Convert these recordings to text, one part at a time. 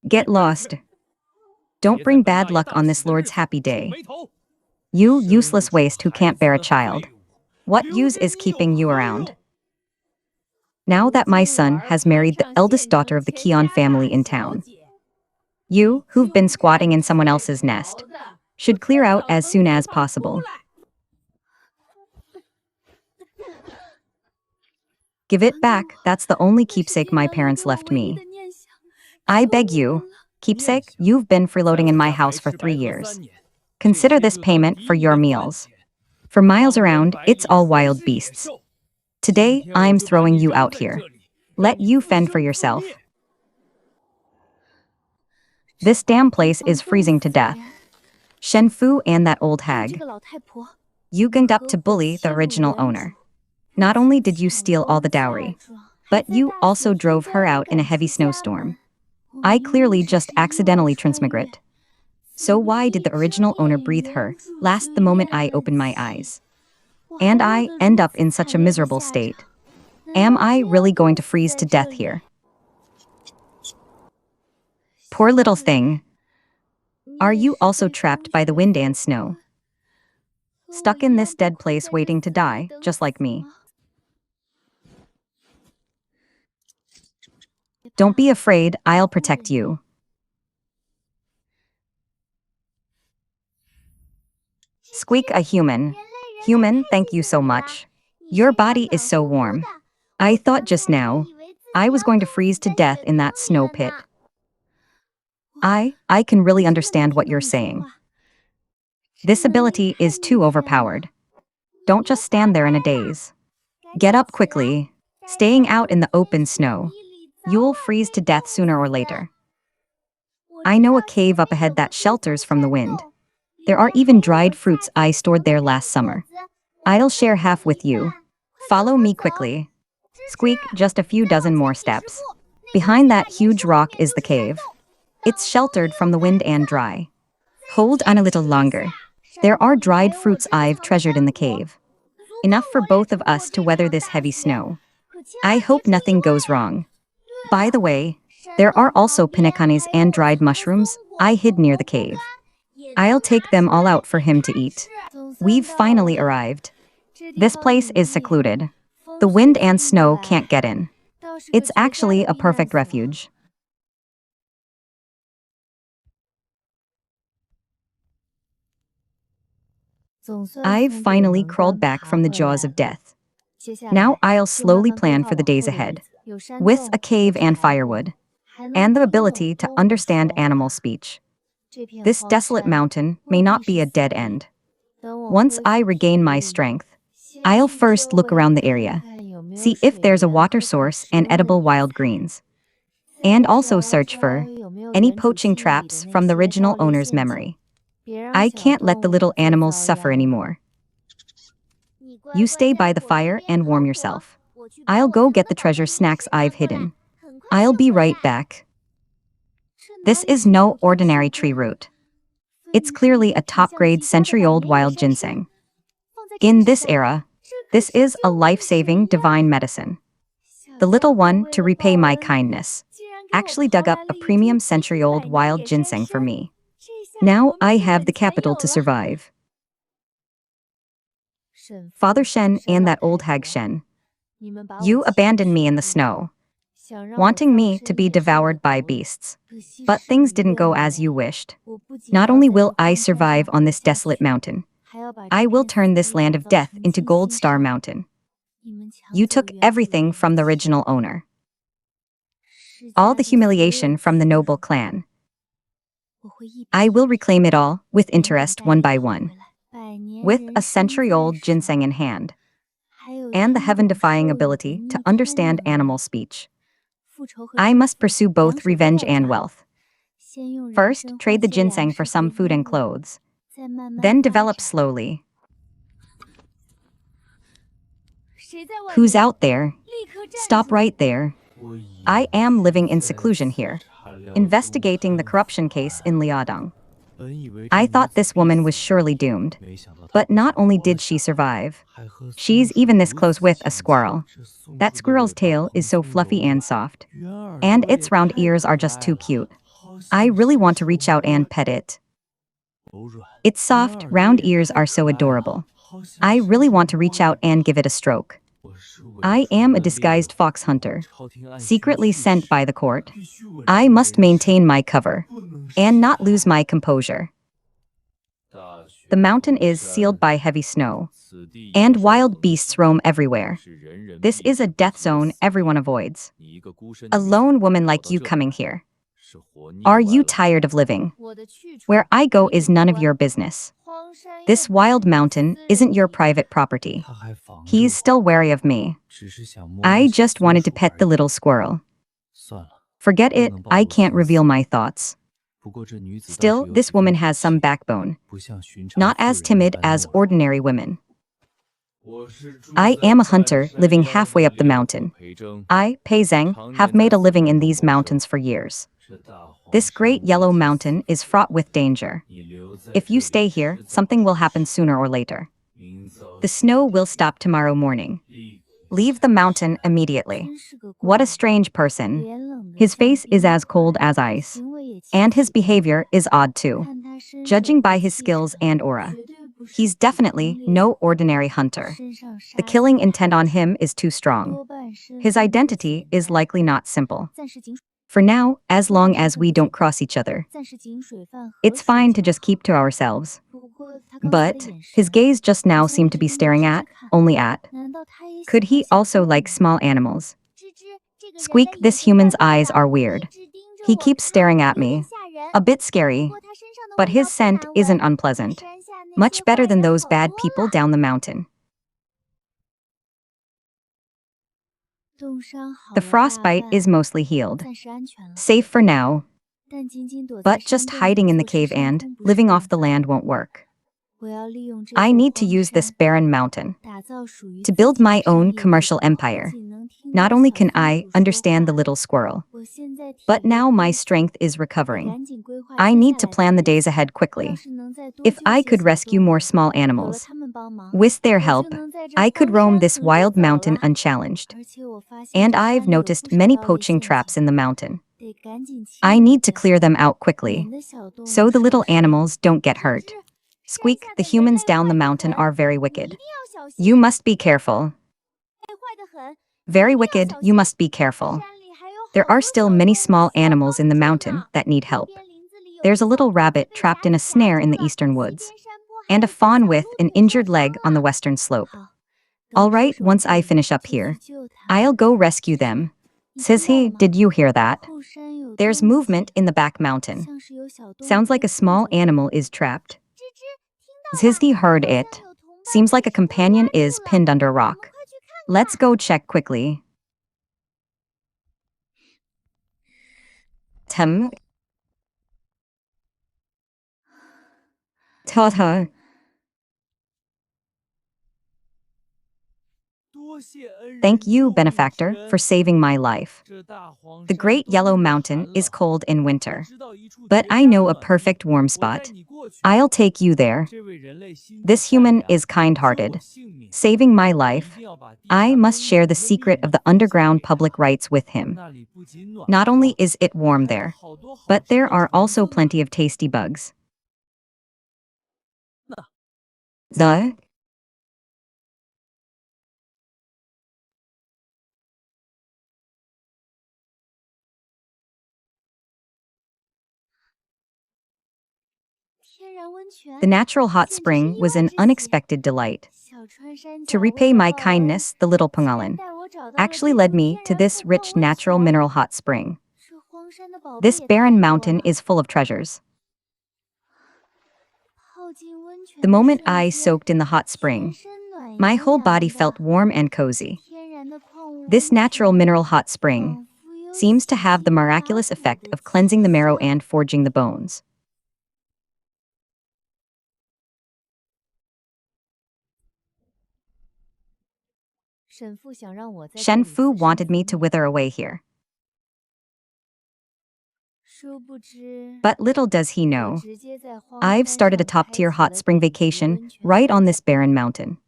Get lost. Don't bring bad luck on this Lord's happy day. You useless waste who can't bear a child. What use is keeping you around? Now that my son has married the eldest daughter of the Qian family in town, you, who've been squatting in someone else's nest, should clear out as soon as possible. Give it back, that's the only keepsake my parents left me. I beg you, keepsake, you've been freeloading in my house for 3 years. Consider this payment for your meals. For miles around, it's all wild beasts. Today, I'm throwing you out here. Let you fend for yourself. This damn place is freezing to death. Shen Fu and that old hag. You ganged up to bully the original owner. Not only did you steal all the dowry, but you also drove her out in a heavy snowstorm. I clearly just accidentally transmigrate. So why did the original owner breathe her last the moment I opened my eyes? And I end up in such a miserable state. Am I really going to freeze to death here? Poor little thing. Are you also trapped by the wind and snow? Stuck in this dead place waiting to die, just like me? Don't be afraid, I'll protect you. Squeak a human. Human, thank you so much. Your body is so warm. I thought just now I was going to freeze to death in that snow pit. I can really understand what you're saying. This ability is too overpowered. Don't just stand there in a daze. Get up quickly. Staying out in the open snow, you'll freeze to death sooner or later. I know a cave up ahead that shelters from the wind. There are even dried fruits I stored there last summer. I'll share half with you. Follow me quickly. Squeak, just a few dozen more steps. Behind that huge rock is the cave. It's sheltered from the wind and dry. Hold on a little longer. There are dried fruits I've treasured in the cave. Enough for both of us to weather this heavy snow. I hope nothing goes wrong. By the way, there are also pinekanes and dried mushrooms I hid near the cave. I'll take them all out for him to eat. We've finally arrived. This place is secluded. The wind and snow can't get in. It's actually a perfect refuge. I've finally crawled back from the jaws of death. Now I'll slowly plan for the days ahead, with a cave and firewood, and the ability to understand animal speech. This desolate mountain may not be a dead end. Once I regain my strength, I'll first look around the area, see if there's a water source and edible wild greens, and also search for any poaching traps from the original owner's memory. I can't let the little animals suffer anymore. You stay by the fire and warm yourself. I'll go get the treasure snacks I've hidden. I'll be right back. This is no ordinary tree root. It's clearly a top-grade century-old wild ginseng. In this era, this is a life-saving divine medicine. The little one, to repay my kindness, actually dug up a premium century-old wild ginseng for me. Now I have the capital to survive. Father Shen and that old hag Shen, you abandoned me in the snow, wanting me to be devoured by beasts. But things didn't go as you wished. Not only will I survive on this desolate mountain, I will turn this land of death into Gold Star Mountain. You took everything from the original owner. All the humiliation from the noble clan. I will reclaim it all, with interest one by one. With a century-old ginseng in hand, and the heaven-defying ability to understand animal speech. I must pursue both revenge and wealth. First, trade the ginseng for some food and clothes. Then develop slowly. Who's out there? Stop right there. I am living in seclusion here, investigating the corruption case in Liaodong. I thought this woman was surely doomed. But not only did she survive, she's even this close with a squirrel. That squirrel's tail is so fluffy and soft. And its round ears are just too cute. I really want to reach out and pet it. Its soft, round ears are so adorable. I really want to reach out and give it a stroke. I am a disguised fox hunter, secretly sent by the court. I must maintain my cover and not lose my composure. The mountain is sealed by heavy snow, and wild beasts roam everywhere. This is a death zone everyone avoids. A lone woman like you coming here. Are you tired of living? Where I go is none of your business. This wild mountain isn't your private property. He's still wary of me. I just wanted to pet the little squirrel. Forget it, I can't reveal my thoughts. Still, this woman has some backbone. Not as timid as ordinary women. I am a hunter living halfway up the mountain. I, Pei Zhang, have made a living in these mountains for years. This great yellow mountain is fraught with danger. If you stay here, something will happen sooner or later. The snow will stop tomorrow morning. Leave the mountain immediately. What a strange person. His face is as cold as ice. And his behavior is odd too. Judging by his skills and aura, he's definitely no ordinary hunter. The killing intent on him is too strong. His identity is likely not simple. For now, as long as we don't cross each other, it's fine to just keep to ourselves. But his gaze just now seemed to be staring at, only at. Could he also like small animals? Squeak, this human's eyes are weird. He keeps staring at me. A bit scary. But his scent isn't unpleasant. Much better than those bad people down the mountain. The frostbite is mostly healed. Safe for now. But just hiding in the cave and living off the land won't work. I need to use this barren mountain to build my own commercial empire. Not only can I understand the little squirrel, but now my strength is recovering. I need to plan the days ahead quickly. If I could rescue more small animals, with their help, I could roam this wild mountain unchallenged. And I've noticed many poaching traps in the mountain. I need to clear them out quickly, so the little animals don't get hurt. Squeak, the humans down the mountain are very wicked. You must be careful. Very wicked, you must be careful. There are still many small animals in the mountain that need help. There's a little rabbit trapped in a snare in the eastern woods, and a fawn with an injured leg on the western slope. All right, once I finish up here, I'll go rescue them. Says he, did you hear that? There's movement in the back mountain. Sounds like a small animal is trapped. Zizzy heard it. Seems like a companion is pinned under a rock. Let's go check quickly. Tem. Tata. Thank you, benefactor, for saving my life. The Great Yellow Mountain is cold in winter, but I know a perfect warm spot. I'll take you there. This human is kind-hearted. Saving my life, I must share the secret of the underground public rights with him. Not only is it warm there, but there are also plenty of tasty bugs. The natural hot spring was an unexpected delight. To repay my kindness, the little Pengalan actually led me to this rich natural mineral hot spring. This barren mountain is full of treasures. The moment I soaked in the hot spring, my whole body felt warm and cozy. This natural mineral hot spring seems to have the miraculous effect of cleansing the marrow and forging the bones. Shen Fu wanted me to wither away here. But little does he know, I've started a top-tier hot spring vacation right on this barren mountain.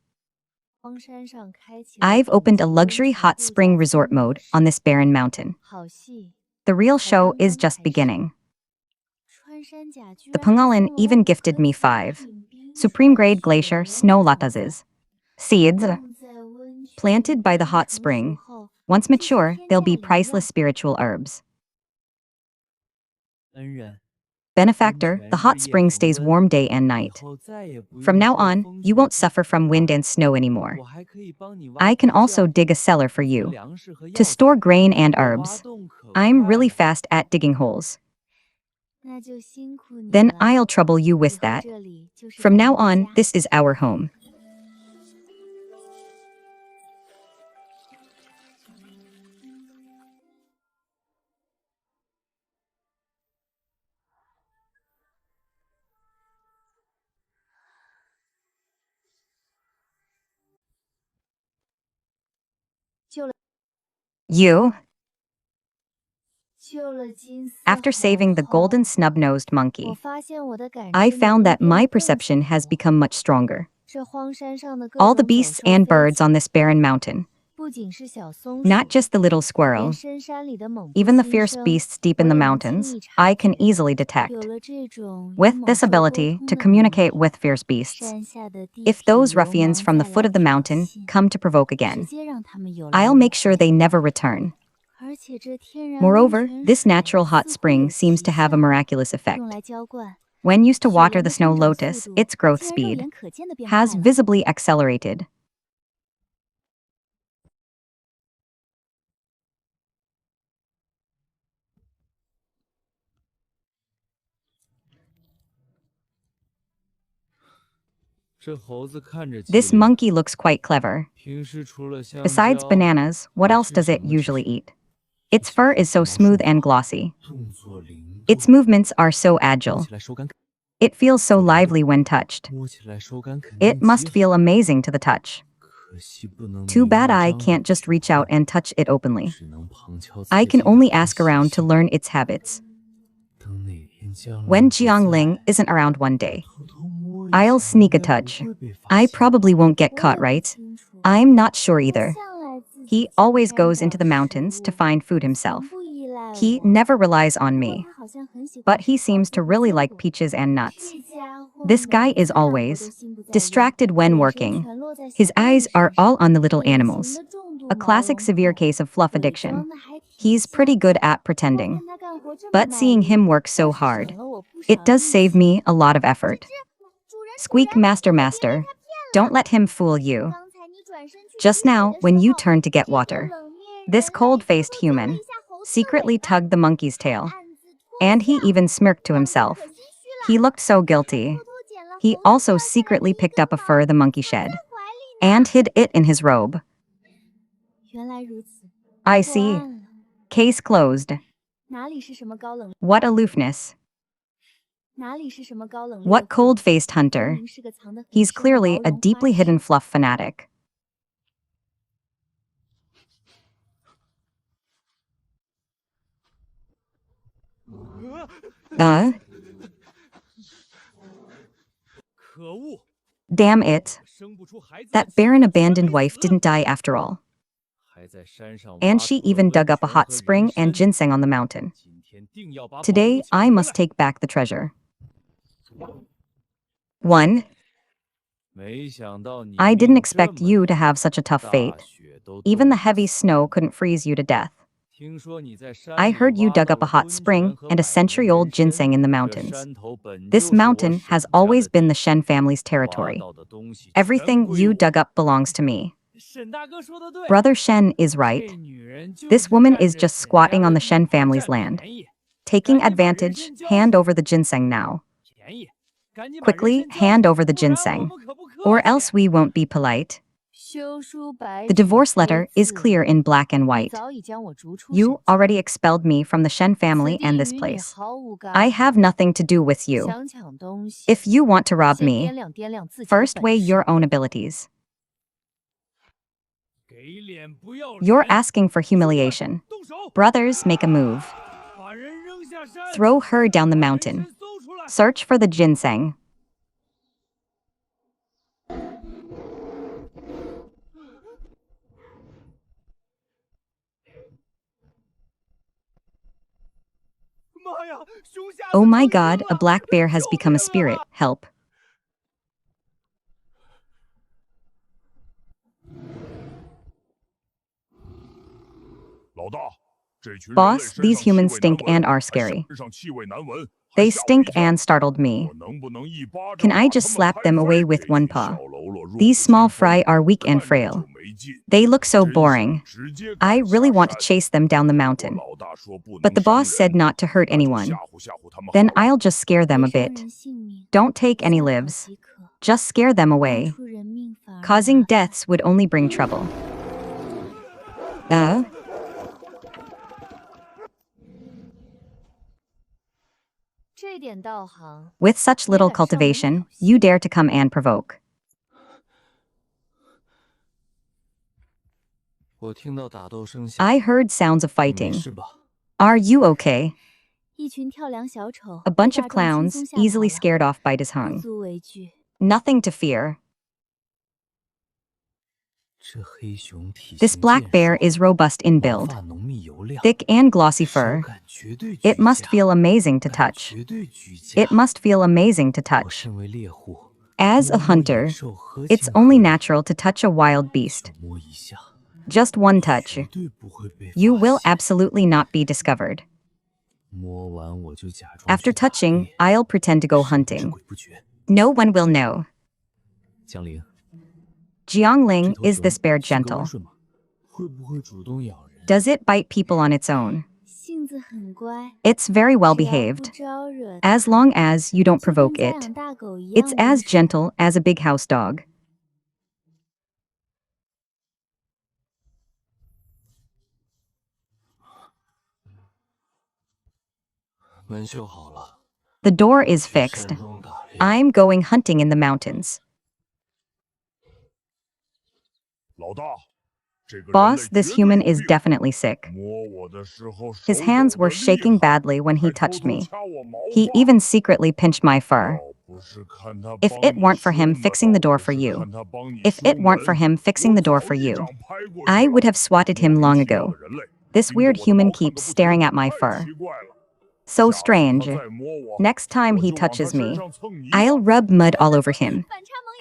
I've opened a luxury hot spring resort mode on this barren mountain. The real show is just beginning. The Pengalin even gifted me 5 supreme-grade glacier snow latazes, seeds planted by the hot spring. Once mature, they'll be priceless spiritual herbs. Benefactor, the hot spring stays warm day and night. From now on, you won't suffer from wind and snow anymore. I can also dig a cellar for you to store grain and herbs. I'm really fast at digging holes. Then I'll trouble you with that. From now on, this is our home. You? After saving the golden snub-nosed monkey, I found that my perception has become much stronger. All the beasts and birds on this barren mountain, not just the little squirrel, even the fierce beasts deep in the mountains, I can easily detect. With this ability to communicate with fierce beasts, if those ruffians from the foot of the mountain come to provoke again, I'll make sure they never return. Moreover, this natural hot spring seems to have a miraculous effect. When used to water the snow lotus, its growth speed has visibly accelerated. This monkey looks quite clever. Besides bananas, what else does it usually eat? Its fur is so smooth and glossy. Its movements are so agile. It feels so lively when touched. It must feel amazing to the touch. Too bad I can't just reach out and touch it openly. I can only ask around to learn its habits. When Jiangling isn't around one day, I'll sneak a touch. I probably won't get caught, right? I'm not sure either. He always goes into the mountains to find food himself. He never relies on me. But he seems to really like peaches and nuts. This guy is always distracted when working. His eyes are all on the little animals. A classic severe case of fluff addiction. He's pretty good at pretending. But seeing him work so hard, it does save me a lot of effort. Squeak, master, master. Don't let him fool you. Just now, when you turned to get water, this cold-faced human secretly tugged the monkey's tail. And he even smirked to himself. He looked so guilty. He also secretly picked up a fur the monkey shed and hid it in his robe. I see. Case closed. What aloofness. What cold-faced hunter. He's clearly a deeply hidden fluff fanatic. Damn it. That barren abandoned wife didn't die after all. And she even dug up a hot spring and ginseng on the mountain. Today, I must take back the treasure. 1. I didn't expect you to have such a tough fate. Even the heavy snow couldn't freeze you to death. I heard you dug up a hot spring and a century-old ginseng in the mountains. This mountain has always been the Shen family's territory. Everything you dug up belongs to me. Brother Shen is right. This woman is just squatting on the Shen family's land. Taking advantage, hand over the ginseng now. Quickly, hand over the ginseng. Or else we won't be polite. The divorce letter is clear in black and white. You already expelled me from the Shen family and this place. I have nothing to do with you. If you want to rob me, first weigh your own abilities. You're asking for humiliation. Brothers, make a move. Throw her down the mountain. Search for the ginseng. Oh my god, a black bear has become a spirit. Help. Boss, these humans stink and are scary. They stink and startled me. Can I just slap them away with one paw? These small fry are weak and frail. They look so boring. I really want to chase them down the mountain. But the boss said not to hurt anyone. Then I'll just scare them a bit. Don't take any lives. Just scare them away. Causing deaths would only bring trouble. With such little cultivation, you dare to come and provoke. I heard sounds of fighting. Are you okay? A bunch of clowns, easily scared off by Dishung. Nothing to fear. This black bear is robust in build. Thick and glossy fur. It must feel amazing to touch. It must feel amazing to touch. As a hunter, it's only natural to touch a wild beast. Just one touch. You will absolutely not be discovered. After touching, I'll pretend to go hunting. No one will know. Jiangling, is this bear gentle? Does it bite people on its own? It's very well behaved. As long as you don't provoke it. It's as gentle as a big house dog. The door is fixed. I'm going hunting in the mountains. Boss, this human is definitely sick. His hands were shaking badly when he touched me. He even secretly pinched my fur. If it weren't for him fixing the door for you. If it weren't for him fixing the door for you. I would have swatted him long ago. This weird human keeps staring at my fur. So strange. Next time he touches me, I'll rub mud all over him.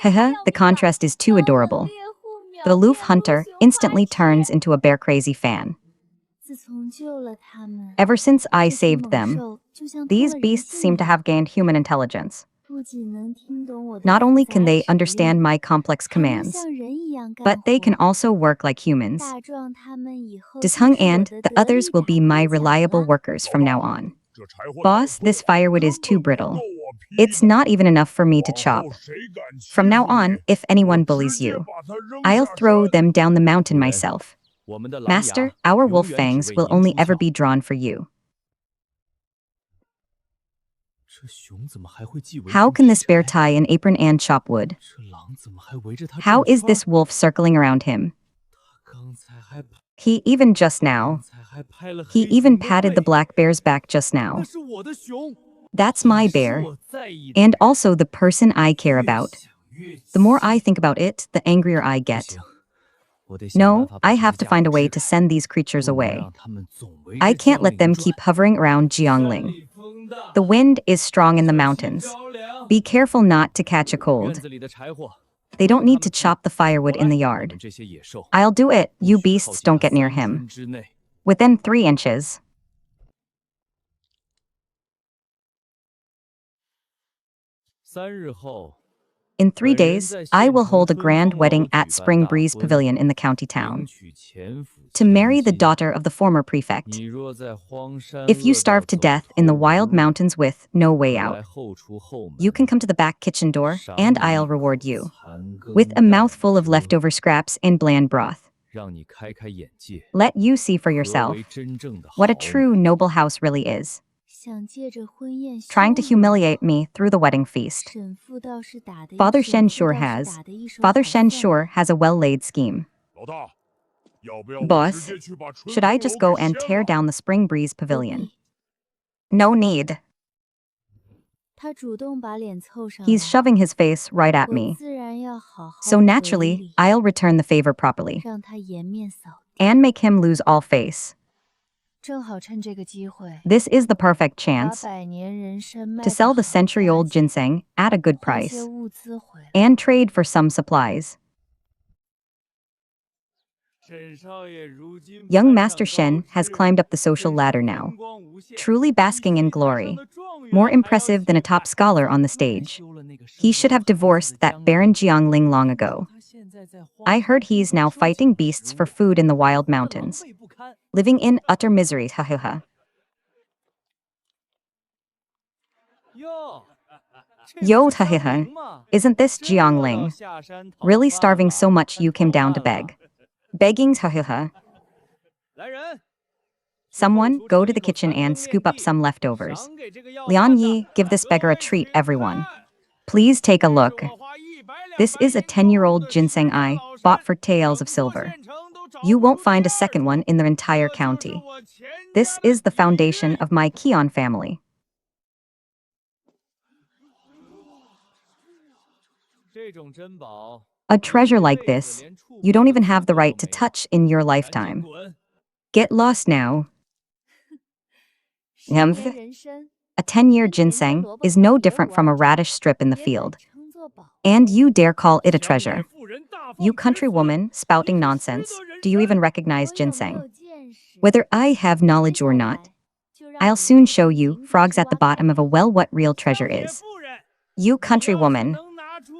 Haha, the contrast is too adorable. The aloof hunter instantly turns into a bear-crazy fan. Ever since I saved them, these beasts seem to have gained human intelligence. Not only can they understand my complex commands, but they can also work like humans. Dishung and the others will be my reliable workers from now on. Boss, this firewood is too brittle. It's not even enough for me to chop. From now on, if anyone bullies you, I'll throw them down the mountain myself. Master, our wolf fangs will only ever be drawn for you. How can this bear tie an apron and chop wood? How is this wolf circling around him? He even patted the black bear's back just now. That's my bear. And also the person I care about. The more I think about it, the angrier I get. No, I have to find a way to send these creatures away. I can't let them keep hovering around Jiangling. The wind is strong in the mountains. Be careful not to catch a cold. They don't need to chop the firewood in the yard. I'll do it, you beasts don't get near him. Within 3 inches. In 3 days, I will hold a grand wedding at Spring Breeze Pavilion in the county town. To marry the daughter of the former prefect. If you starve to death in the wild mountains with no way out, you can come to the back kitchen door, and I'll reward you with a mouthful of leftover scraps and bland broth. Let you see for yourself what a true noble house really is. Trying to humiliate me through the wedding feast. Father Shen sure has a well-laid scheme. Boss, should I just go and tear down the Spring Breeze Pavilion? No need. He's shoving his face right at me. So naturally, I'll return the favor properly. And make him lose all face. This is the perfect chance to sell the century-old ginseng at a good price and trade for some supplies. Young Master Shen has climbed up the social ladder now, truly basking in glory, more impressive than a top scholar on the stage. He should have divorced that Baron Jiangling long ago. I heard he's now fighting beasts for food in the wild mountains, living in utter misery, ha ha ha. Yo, ha ha ha. Isn't this Jiangling? Really starving so much you came down to beg? Begging's ha ha ha. Someone go to the kitchen and scoop up some leftovers. Lian Yi, give this beggar a treat, everyone. Please take a look. This is a 10-year-old ginseng I bought for taels of silver. You won't find a second one in the entire county. This is the foundation of my Qian family. A treasure like this, you don't even have the right to touch in your lifetime. Get lost now. A 10-year ginseng is no different from a radish strip in the field. And you dare call it a treasure? You countrywoman spouting nonsense, do you even recognize ginseng? Whether I have knowledge or not, I'll soon show you frogs at the bottom of a well what real treasure is. You countrywoman,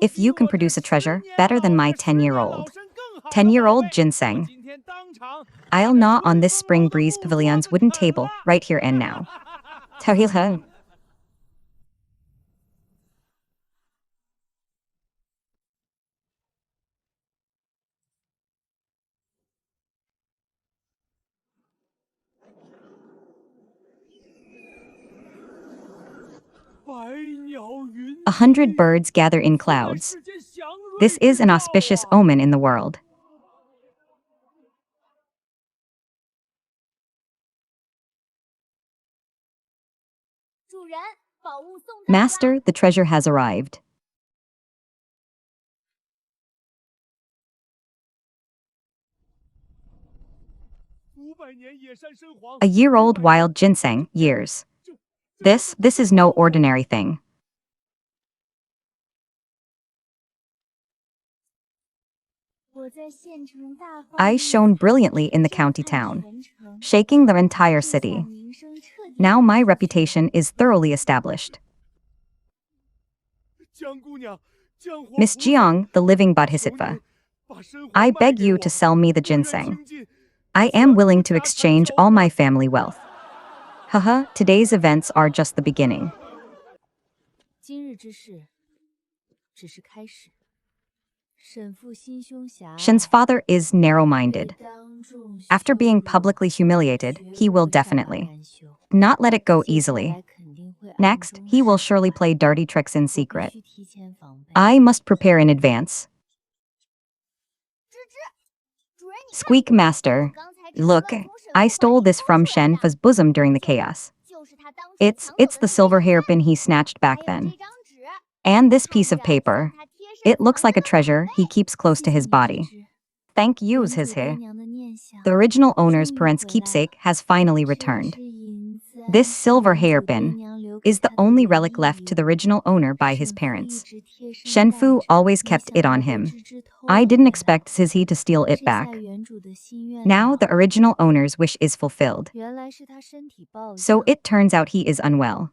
if you can produce a treasure better than my 10-year-old ginseng, I'll gnaw on this Spring Breeze Pavilion's wooden table right here and now. Tahilha. A 100 birds gather in clouds. This is an auspicious omen in the world. Master, the treasure has arrived. A year-old wild ginseng, years. This is no ordinary thing. I shone brilliantly in the county town, shaking the entire city. Now my reputation is thoroughly established. Miss Jiang, the living bodhisattva, I beg you to sell me the ginseng. I am willing to exchange all my family wealth. Haha, today's events are just the beginning. Shen's father is narrow-minded. After being publicly humiliated, he will definitely not let it go easily. Next, he will surely play dirty tricks in secret. I must prepare in advance. Squeak master. Look, I stole this from Shen Fa's bosom during the chaos. It's the silver hairpin he snatched back then. And this piece of paper. It looks like a treasure he keeps close to his body. Thank you's his hair. The original owner's parents' keepsake has finally returned. This silver hairpin is the only relic left to the original owner by his parents. Shen Fu always kept it on him. I didn't expect Sizhi to steal it back. Now the original owner's wish is fulfilled. So it turns out he is unwell.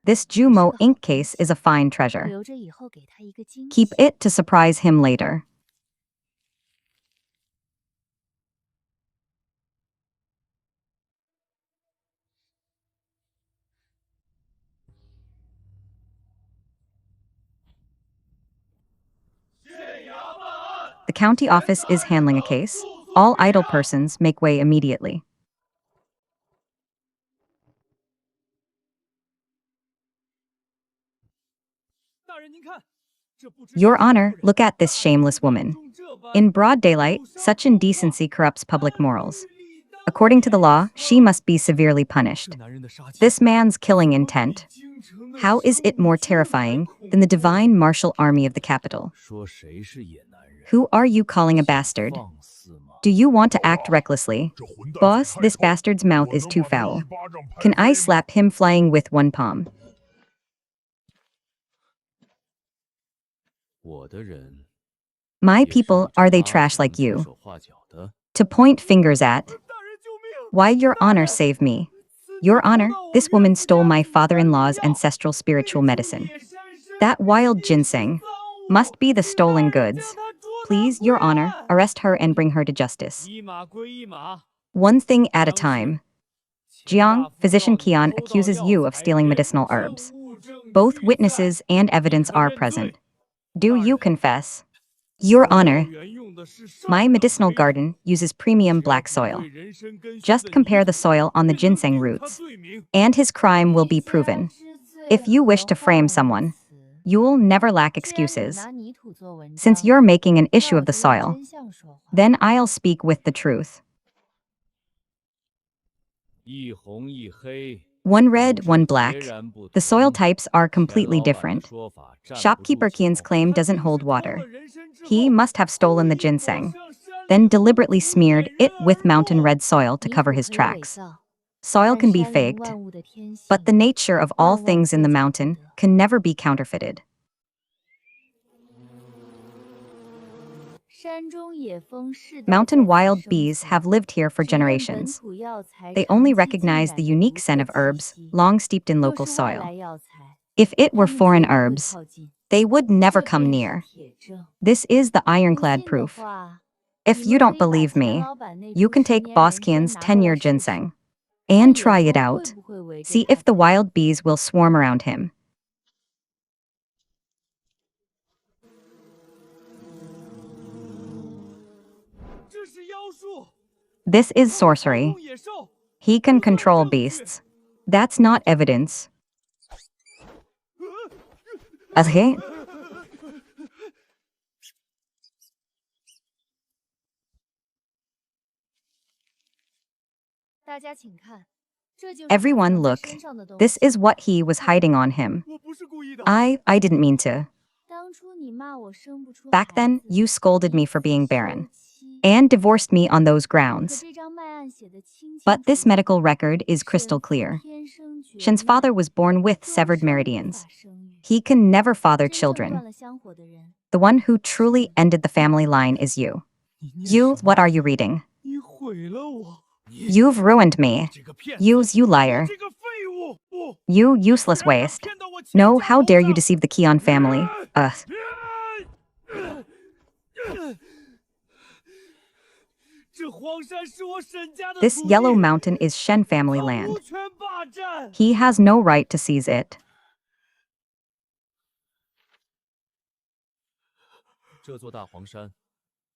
This Jumo ink case is a fine treasure. Keep it to surprise him later. The county office is handling a case. All idle persons make way immediately. Your Honor, look at this shameless woman. In broad daylight, such indecency corrupts public morals. According to the law, she must be severely punished. This man's killing intent, how is it more terrifying than the divine martial army of the capital? Who are you calling a bastard? Do you want to act recklessly? Boss, this bastard's mouth is too foul. Can I slap him flying with one palm? My people, are they trash like you? To point fingers at? Why, Your Honor, save me. Your Honor, this woman stole my father-in-law's ancestral spiritual medicine. That wild ginseng must be the stolen goods. Please, Your Honor, arrest her and bring her to justice. One thing at a time. Jiang, physician Qian accuses you of stealing medicinal herbs. Both witnesses and evidence are present. Do you confess? Your Honor, my medicinal garden uses premium black soil. Just compare the soil on the ginseng roots, and his crime will be proven. If you wish to frame someone, you'll never lack excuses. Since you're making an issue of the soil, then I'll speak with the truth. One red, one black. The soil types are completely different. Shopkeeper Qian's claim doesn't hold water. He must have stolen the ginseng, then deliberately smeared it with mountain red soil to cover his tracks. Soil can be faked, but the nature of all things in the mountain can never be counterfeited. Mountain wild bees have lived here for generations. They only recognize the unique scent of herbs long steeped in local soil. If it were foreign herbs, they would never come near. This is the ironclad proof. If you don't believe me, you can take Boss Qian's 10-year ginseng and try it out. See if the wild bees will swarm around him. This is sorcery. He can control beasts. That's not evidence. Okay. Everyone look. This is what he was hiding on him. I didn't mean to. Back then, you scolded me for being barren and divorced me on those grounds. But this medical record is crystal clear. Shen's father was born with severed meridians. He can never father children. The one who truly ended the family line is you. You, what are you reading? You've ruined me. You liar. You useless waste. No, how dare you deceive the Qian family? This yellow mountain is Shen family land. He has no right to seize it.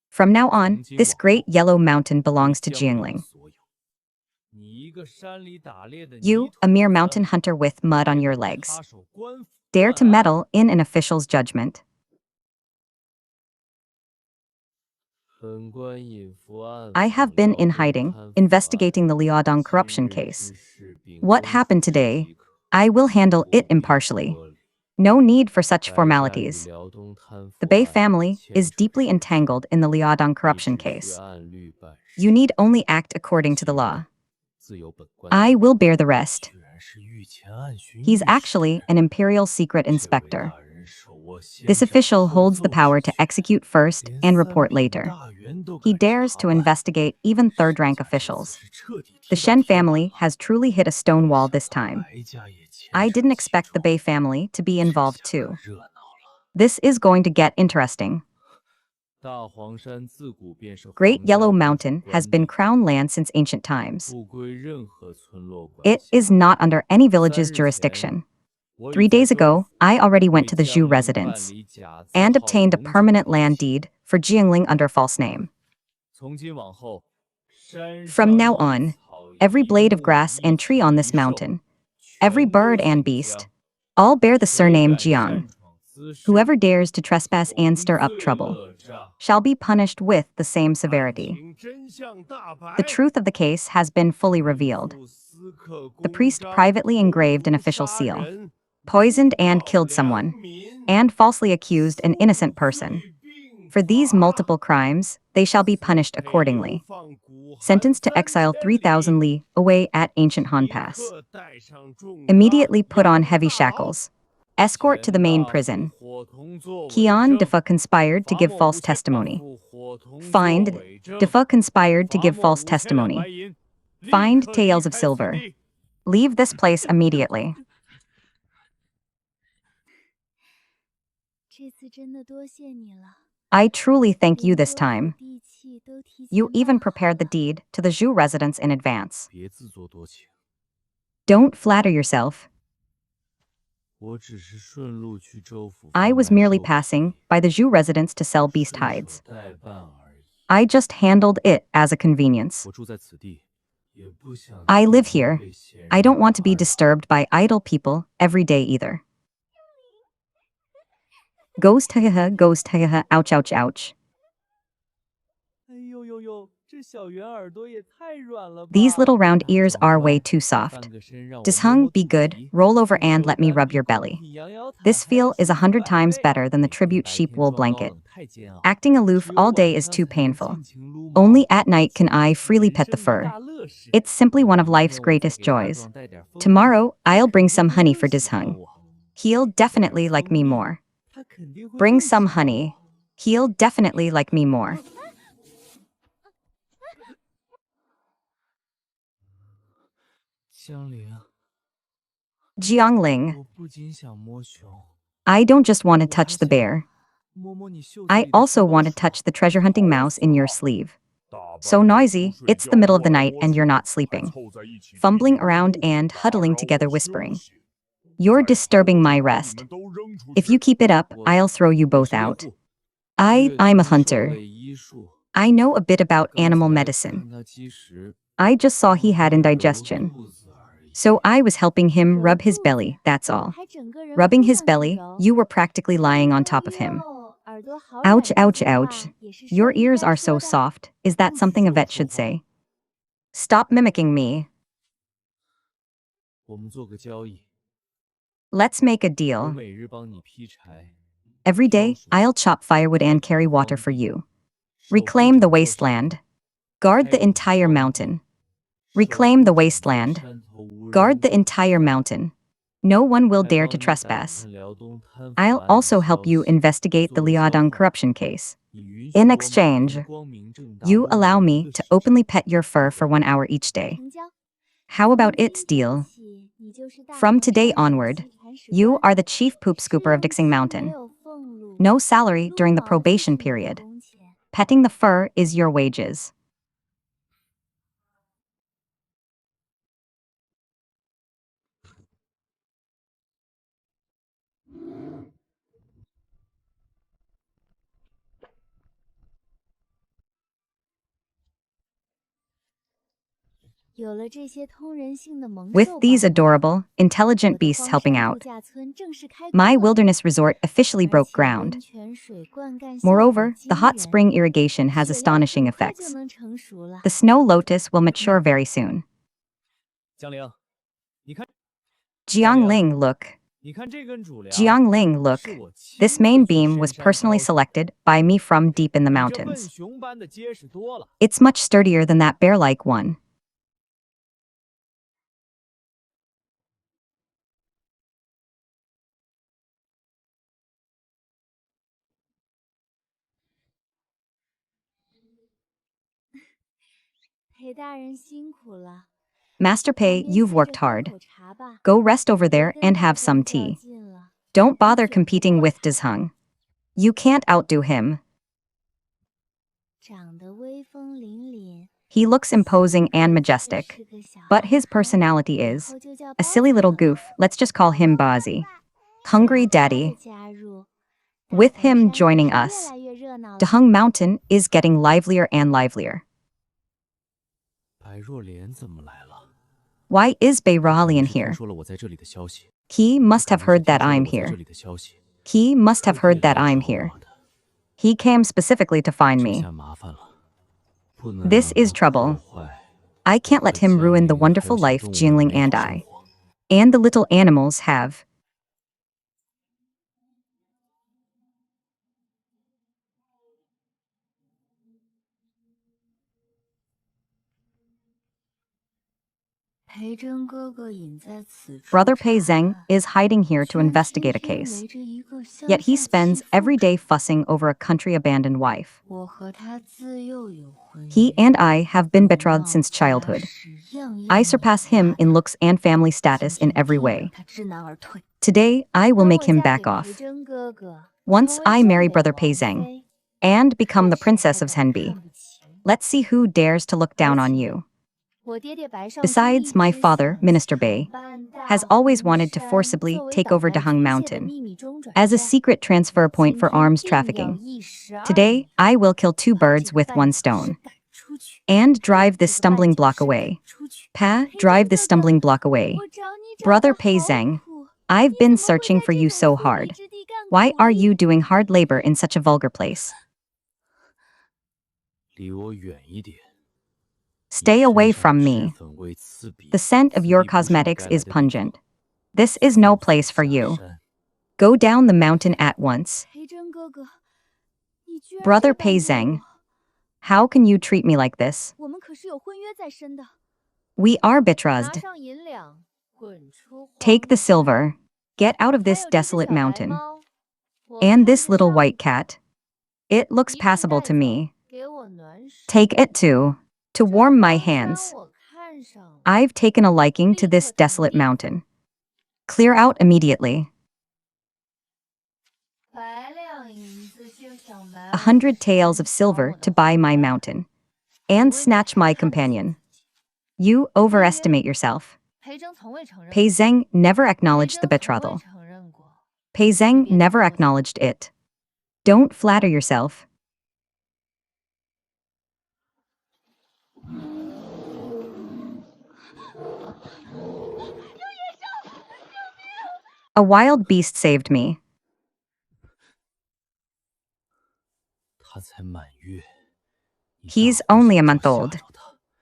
From now on, this great yellow mountain belongs to Jiangling. You, a mere mountain hunter with mud on your legs, dare to meddle in an official's judgment. I have been in hiding, investigating the Liaodong corruption case. What happened today, I will handle it impartially. No need for such formalities. The Bei family is deeply entangled in the Liaodong corruption case. You need only act according to the law. I will bear the rest. He's actually an imperial secret inspector. This official holds the power to execute first and report later. He dares to investigate even third-rank officials. The Shen family has truly hit a stone wall this time. I didn't expect the Bei family to be involved too. This is going to get interesting. Great Yellow Mountain has been crown land since ancient times. It is not under any village's jurisdiction. 3 days ago, I already went to the Zhu residence and obtained a permanent land deed for Jiangling under false name. From now on, every blade of grass and tree on this mountain, every bird and beast, all bear the surname Jiang. Whoever dares to trespass and stir up trouble shall be punished with the same severity. The truth of the case has been fully revealed. The priest privately engraved an official seal, poisoned and killed someone, and falsely accused an innocent person. For these multiple crimes, they shall be punished accordingly. Sentenced to exile 3,000 li away at ancient Han Pass. Immediately put on heavy shackles. Escort to the main prison. Qian Defa conspired to give false testimony. Find Defa conspired to give false testimony. Find taels of silver. Leave this place immediately. I truly thank you this time. You even prepared the deed to the Zhu residence in advance. Don't flatter yourself. I was merely passing by the Zhu residence to sell beast hides. I just handled it as a convenience. I live here. I don't want to be disturbed by idle people every day either. Ghost haha, ouch ouch ouch. These little round ears are way too soft. Dishung, be good, roll over and let me rub your belly. This feel is 100 times better than the tribute sheep wool blanket. Acting aloof all day is too painful. Only at night can I freely pet the fur. It's simply one of life's greatest joys. Tomorrow, I'll bring some honey for Dishung. He'll definitely like me more. Bring some honey. He'll definitely like me more. Jiangling, I don't just want to touch the bear. I also want to touch the treasure hunting mouse in your sleeve. So noisy, it's the middle of the night and you're not sleeping. Fumbling around and huddling together whispering. You're disturbing my rest. If you keep it up, I'll throw you both out. I'm a hunter. I know a bit about animal medicine. I just saw he had indigestion. So I was helping him rub his belly, that's all. Rubbing his belly, you were practically lying on top of him. Ouch, ouch, ouch. Your ears are so soft. Is that something a vet should say? Stop mimicking me. Let's make a deal. Every day, I'll chop firewood and carry water for you. Reclaim the wasteland. Guard the entire mountain. Reclaim the wasteland. Guard the entire mountain. No one will dare to trespass. I'll also help you investigate the Liaodong corruption case. In exchange, you allow me to openly pet your fur for 1 hour each day. How about its deal? From today onward, you are the chief poop scooper of Dixing Mountain. No salary during the probation period. Petting the fur is your wages. With these adorable, intelligent beasts helping out, my wilderness resort officially broke ground. Moreover, the hot spring irrigation has astonishing effects. The snow lotus will mature very soon. Jiangling, look. Jiangling, look. This main beam was personally selected by me from deep in the mountains. It's much sturdier than that bear-like one. Master Pei, you've worked hard. Go rest over there and have some tea. Don't bother competing with Dishung. You can't outdo him. He looks imposing and majestic, but his personality is a silly little goof. Let's just call him Bazi. Hungry Daddy. With him joining us, Dehung Mountain is getting livelier and livelier. Why is Bei Rahalian here? He must have heard that I'm here. He must have heard that I'm here. He came specifically to find me. This is trouble. I can't let him ruin the wonderful life Jingling and I and the little animals have. Brother Pei Zheng is hiding here to investigate a case. Yet he spends every day fussing over a country-abandoned wife. He and I have been betrothed since childhood. I surpass him in looks and family status in every way. Today, I will make him back off. Once I marry Brother Pei Zheng and become the princess of Zhenbi, let's see who dares to look down on you. Besides, my father, Minister Bei, has always wanted to forcibly take over Daheng Mountain as a secret transfer point for arms trafficking. Today, I will kill two birds with one stone and drive this stumbling block away. Drive this stumbling block away. Brother Pei Zheng, I've been searching for you so hard. Why are you doing hard labor in such a vulgar place? Stay away from me. The scent of your cosmetics is pungent. This is no place for you. Go down the mountain at once. Brother Pei Zheng, how can you treat me like this? We are betrothed. Take the silver. Get out of this desolate mountain. And this little white cat. It looks passable to me. Take it too. To warm my hands. I've taken a liking to this desolate mountain. Clear out immediately. 100 taels of silver to buy my mountain. And snatch my companion. You overestimate yourself. Pei Zheng never acknowledged the betrothal. Pei Zheng never acknowledged it. Don't flatter yourself. A wild beast saved me. He's only a month old.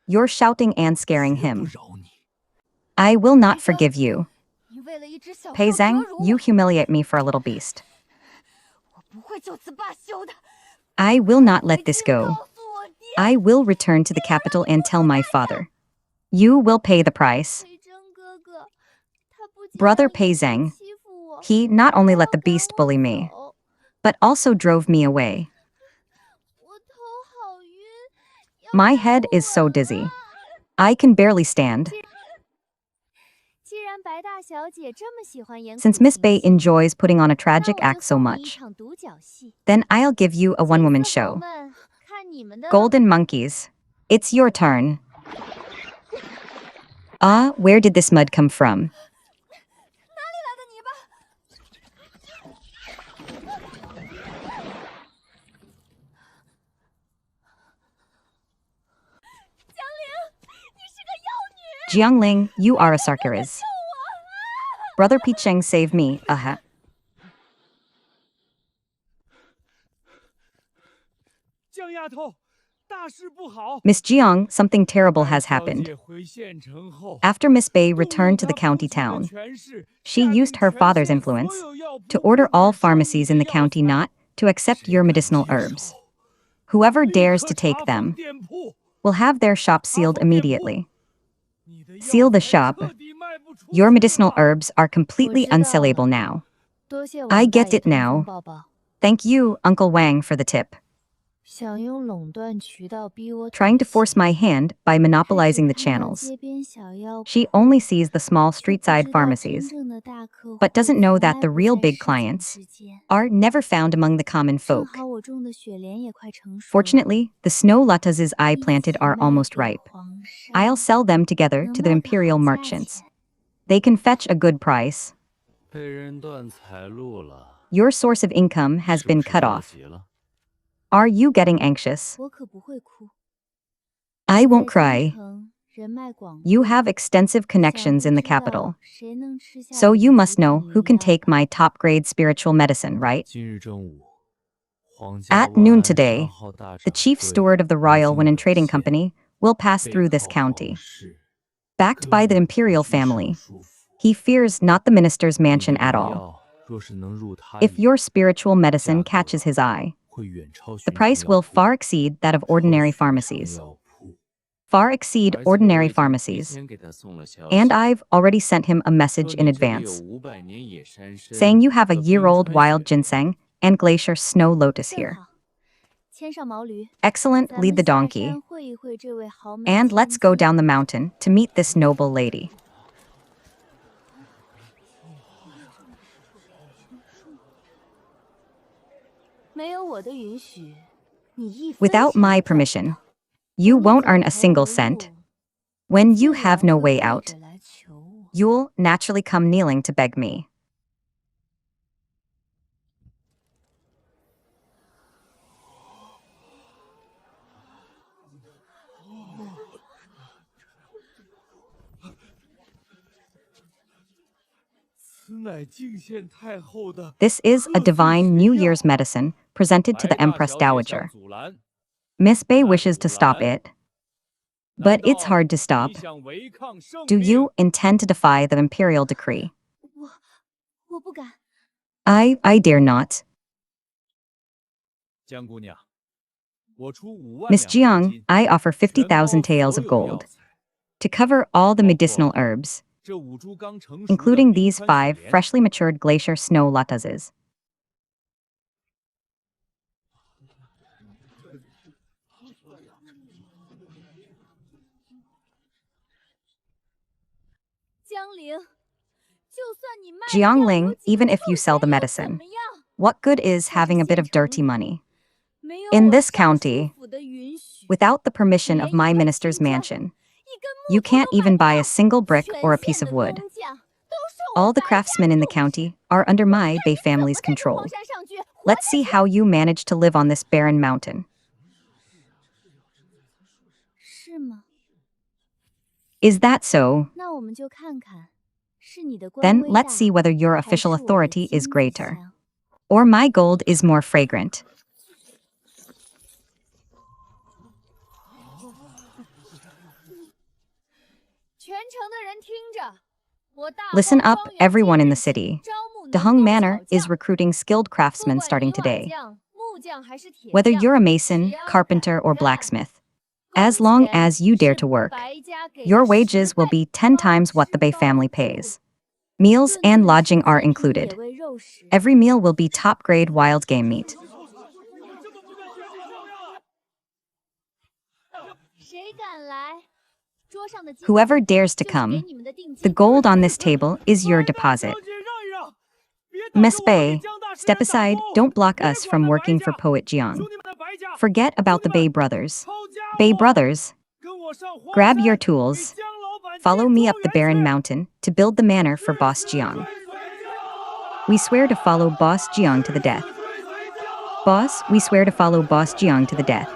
You're shouting and scaring him. I will not forgive you. Pei Zheng, you humiliate me for a little beast. I will not let this go. I will return to the capital and tell my father. You will pay the price. Brother Pei Zheng, he not only let the beast bully me, but also drove me away. My head is so dizzy. I can barely stand. Since Miss Bei enjoys putting on a tragic act so much, then I'll give you a one-woman show. Golden monkeys, it's your turn. Ah, where did this mud come from? Jiangling, you are a sorceress. Brother Picheng saved me, Miss Jiang, something terrible has happened. After Miss Bei returned to the county town, she used her father's influence to order all pharmacies in the county not to accept your medicinal herbs. Whoever dares to take them will have their shop sealed immediately. Seal the shop. Your medicinal herbs are completely unsellable now. I get it now. Thank you, Uncle Wang, for the tip. Trying to force my hand by monopolizing the channels. She only sees the small street-side pharmacies, but doesn't know that the real big clients are never found among the common folk. Fortunately, the snow latas I planted are almost ripe. I'll sell them together to the imperial merchants. They can fetch a good price. Your source of income has been cut off. Are you getting anxious? I won't cry. You have extensive connections in the capital. So you must know who can take my top-grade spiritual medicine, right? At noon today, the chief steward of the Royal Women Trading Company will pass through this county. Backed by the imperial family, he fears not the minister's mansion at all. If your spiritual medicine catches his eye, the price will far exceed that of ordinary pharmacies. Far exceed ordinary pharmacies. And I've already sent him a message in advance, saying you have a year-old wild ginseng and glacier snow lotus here. Excellent, lead the donkey. And let's go down the mountain to meet this noble lady. Without my permission, you won't earn a single cent. When you have no way out, you'll naturally come kneeling to beg me. This is a divine New Year's medicine presented to the Empress Dowager. Miss Bei wishes to stop it, but it's hard to stop. Do you intend to defy the imperial decree? I dare not. Miss Jiang, I offer 50,000 taels of gold to cover all the medicinal herbs, including these 5 freshly matured glacier snow lotuses. Jiangling, even if you sell the medicine, what good is having a bit of dirty money? In this county, without the permission of my minister's mansion, you can't even buy a single brick or a piece of wood. All the craftsmen in the county are under my Bei family's control. Let's see how you manage to live on this barren mountain. Is that so? Then let's see whether your official authority is greater, or my gold is more fragrant. Listen up, everyone in the city. Daheng Manor is recruiting skilled craftsmen starting today. Whether you're a mason, carpenter, or blacksmith, as long as you dare to work, your wages will be 10 times what the Bei family pays. Meals and lodging are included. Every meal will be top-grade wild game meat. Whoever dares to come, the gold on this table is your deposit. Miss Bei, step aside, don't block us from working for poet Jiang. Forget about the Bei brothers. Bei brothers, grab your tools. Follow me up the barren mountain to build the manor for Boss Jiang. We swear to follow Boss Jiang to the death. Boss, we swear to follow Boss Jiang to the death.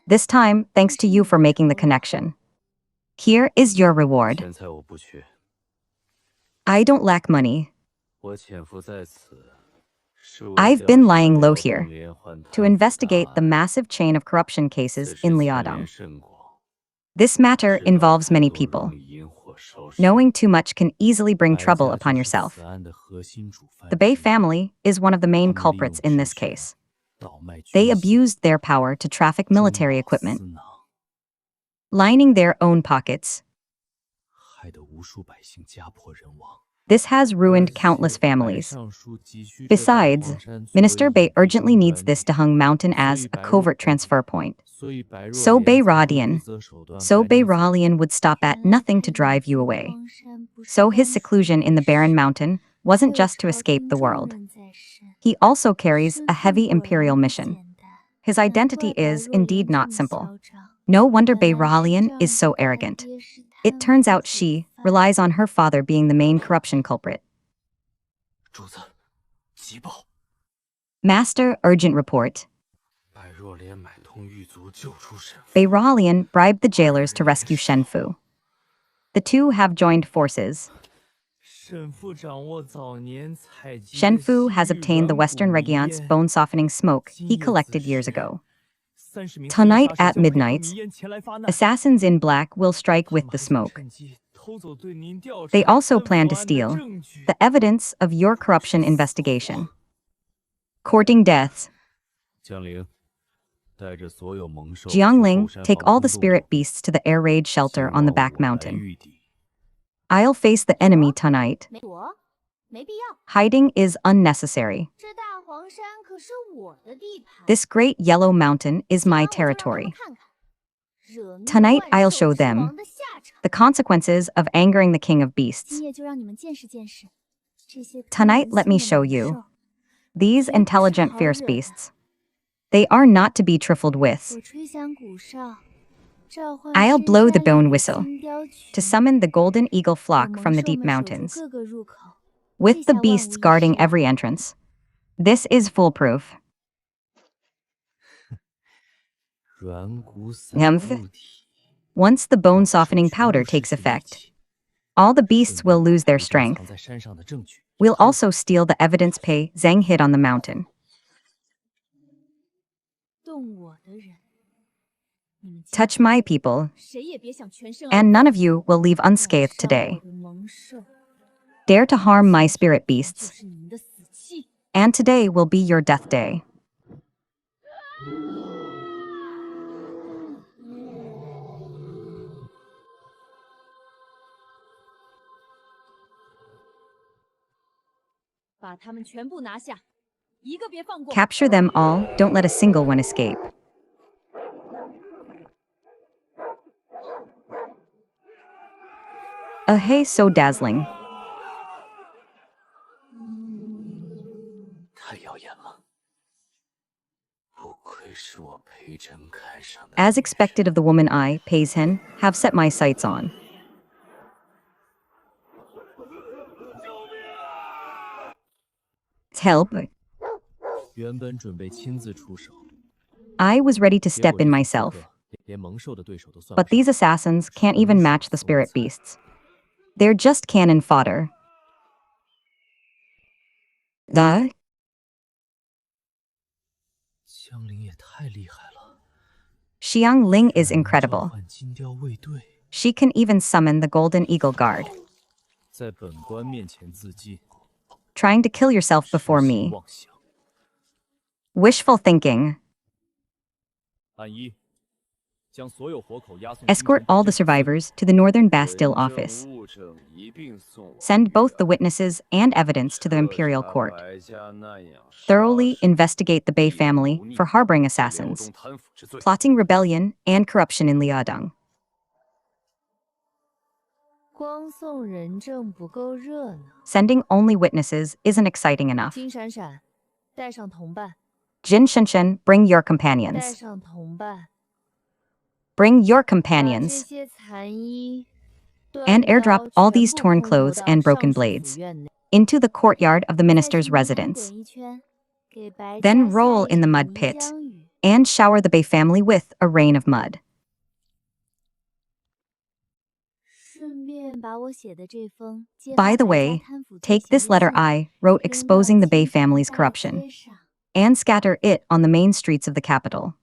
This time, thanks to you for making the connection. Here is your reward. I don't lack money. I've been lying low here to investigate the massive chain of corruption cases in Liaodong. This matter involves many people. Knowing too much can easily bring trouble upon yourself. The Bei family is one of the main culprits in this case. They abused their power to traffic military equipment, lining their own pockets. This has ruined countless families. Besides, Minister Bei urgently needs this Daheng Mountain as a covert transfer point. So Bei Rodian would stop at nothing to drive you away. So his seclusion in the barren mountain wasn't just to escape the world. He also carries a heavy imperial mission. His identity is indeed not simple. No wonder Bei Rodian is so arrogant. It turns out she relies on her father being the main corruption culprit. Master, urgent report. Beiralian bribed the jailers to rescue Shenfu. The two have joined forces. Shenfu has obtained the Western Region's bone-softening smoke he collected years ago. Tonight at midnight, assassins in black will strike with the smoke. They also plan to steal the evidence of your corruption investigation. Courting deaths. Jiangling, take all the spirit beasts to the air raid shelter on the back mountain. I'll face the enemy tonight. Hiding is unnecessary. This great yellow mountain is my territory. Tonight I'll show them the consequences of angering the king of beasts. Tonight let me show you these intelligent fierce beasts. They are not to be trifled with. I'll blow the bone whistle to summon the golden eagle flock from the deep mountains, with the beasts guarding every entrance. This is foolproof. Once the bone-softening powder takes effect, all the beasts will lose their strength. We'll also steal the evidence Pei Zhang hid on the mountain. Touch my people, and none of you will leave unscathed today. Dare to harm my spirit beasts, and today will be your death day. Capture them all, don't let a single one escape. A hay so dazzling. As expected of the woman I, Peizhen, have set my sights on. Help. I was ready to step in myself. But these assassins can't even match the spirit beasts. They're just cannon fodder. The Xianxia is incredible. She can even summon the Golden Eagle Guard. Trying to kill yourself before me. Wishful thinking. Escort all the survivors to the Northern Bastille office. Send both the witnesses and evidence to the imperial court. Thoroughly investigate the Bei family for harboring assassins, plotting rebellion and corruption in Liaodong. Sending only witnesses isn't exciting enough. Jin Shenshen, bring your companions. Bring your companions. And airdrop all these torn clothes and broken blades into the courtyard of the minister's residence. Then roll in the mud pit and shower the Bei family with a rain of mud. By the way, take this letter I wrote exposing the Bei family's corruption and scatter it on the main streets of the capital.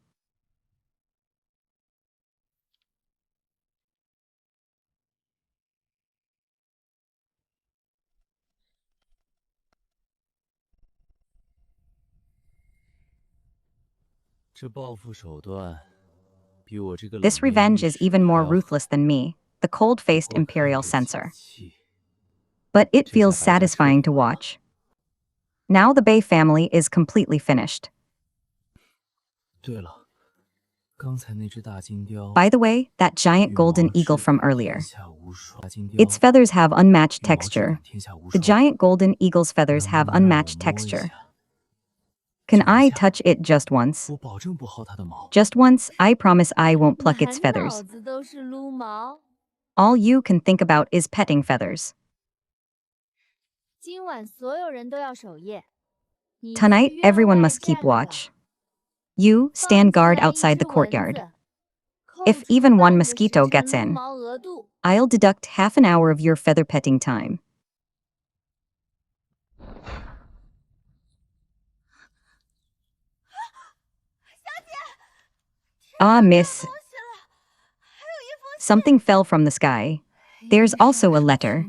This revenge is even more ruthless than me, the cold-faced imperial censor. But it feels satisfying to watch. Now the Bei family is completely finished. By the way, that giant golden eagle from earlier. Its feathers have unmatched texture. The giant golden eagle's feathers have unmatched texture. Can I touch it just once? Just once, I promise I won't pluck its feathers. All you can think about is petting feathers. Tonight, everyone must keep watch. You stand guard outside the courtyard. If even one mosquito gets in, I'll deduct half an hour of your feather petting time. Ah, miss. Something fell from the sky. There's also a letter.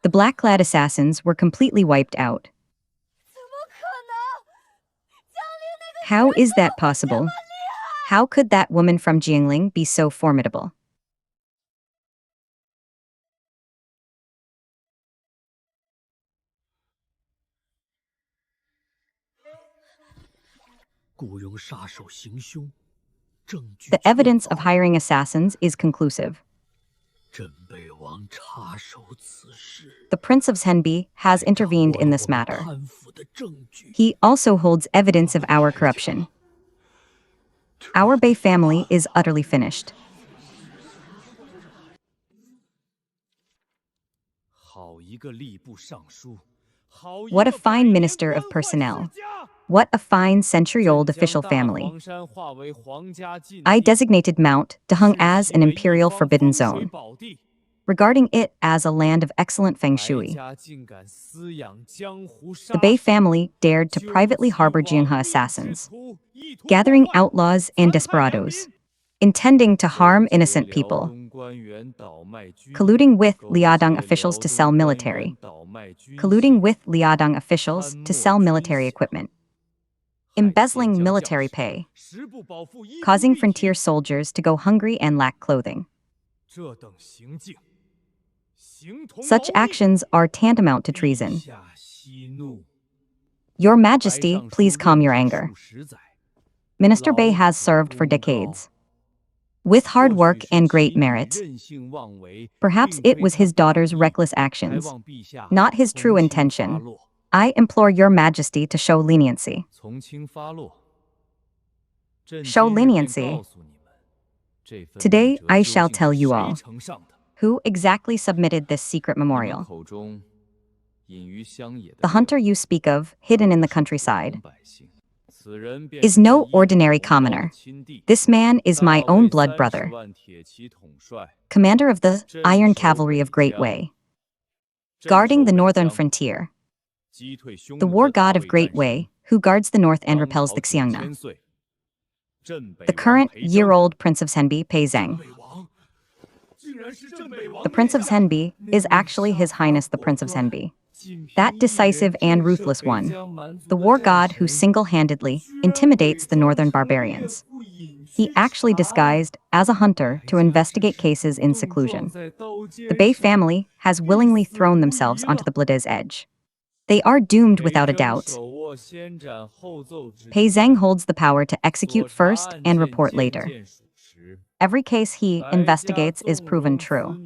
The black-clad assassins were completely wiped out. How is that possible? How could that woman from Jiangling be so formidable? The evidence of hiring assassins is conclusive. The Prince of Zhenbi has intervened in this matter. He also holds evidence of our corruption. Our Bei family is utterly finished. What a fine minister of personnel. What a fine century-old official family. I designated Mount Deheng as an imperial forbidden zone, regarding it as a land of excellent feng shui. The Bei family dared to privately harbor Jianghe assassins, gathering outlaws and desperados, intending to harm innocent people, colluding with Liaodong officials to sell military equipment, embezzling military pay, causing frontier soldiers to go hungry and lack clothing. Such actions are tantamount to treason. Your Majesty, please calm your anger. Minister Bei has served for decades, with hard work and great merit. Perhaps it was his daughter's reckless actions, not his true intention. I implore your Majesty to show leniency. Show leniency. Today, I shall tell you all who exactly submitted this secret memorial. The hunter you speak of, hidden in the countryside, is no ordinary commoner. This man is my own blood brother, commander of the Iron Cavalry of Great Wei, guarding the northern frontier, the war god of Great Wei, who guards the north and repels the Xianxia. The current year-old Prince of Zhenbi, Pei Zhang. The Prince of Zhenbi is actually His Highness the Prince of Zhenbi, that decisive and ruthless one, the war god who single-handedly intimidates the northern barbarians. He actually disguised as a hunter to investigate cases in seclusion. The Bei family has willingly thrown themselves onto the blade's edge. They are doomed without a doubt. Pei Zhang holds the power to execute first and report later. Every case he investigates is proven true.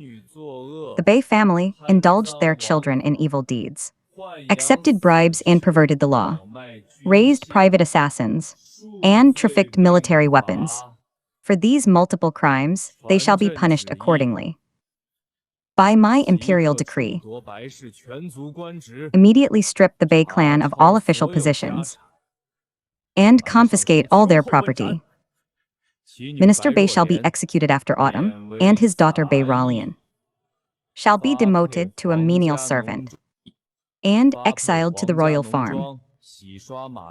The Bei family indulged their children in evil deeds, accepted bribes and perverted the law, raised private assassins, and trafficked military weapons. For these multiple crimes, they shall be punished accordingly. By my imperial decree, immediately strip the Bei clan of all official positions and confiscate all their property. Minister Bei shall be executed after autumn, and his daughter Bei Ralian shall be demoted to a menial servant and exiled to the royal farm.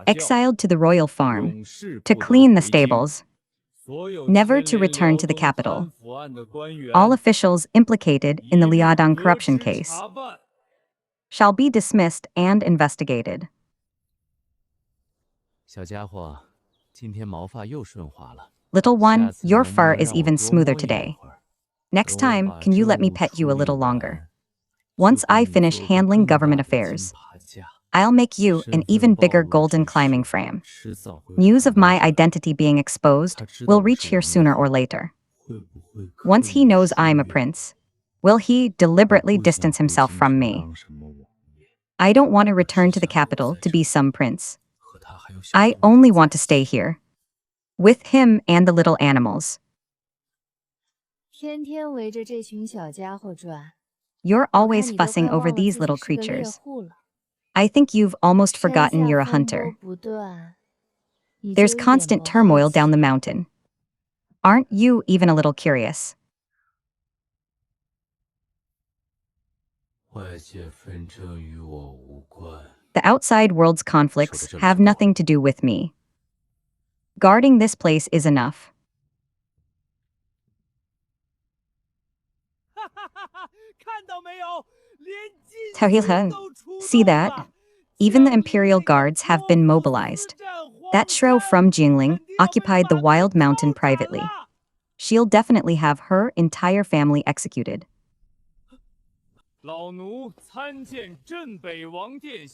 Exiled to the royal farm to clean the stables, never to return to the capital. All officials implicated in the Liaodong corruption case shall be dismissed and investigated. Little one, your fur is even smoother today. Next time, can you let me pet you a little longer? Once I finish handling government affairs, I'll make you an even bigger golden climbing frame. News of my identity being exposed will reach here sooner or later. Once he knows I'm a prince, will he deliberately distance himself from me? I don't want to return to the capital to be some prince. I only want to stay here, with him and the little animals. You're always fussing over these little creatures. I think you've almost forgotten you're a hunter. There's constant turmoil down the mountain. Aren't you even a little curious? The outside world's conflicts have nothing to do with me. Guarding this place is enough. See that? Even the Imperial Guards have been mobilized. That shrew from Jingling occupied the wild mountain privately. She'll definitely have her entire family executed.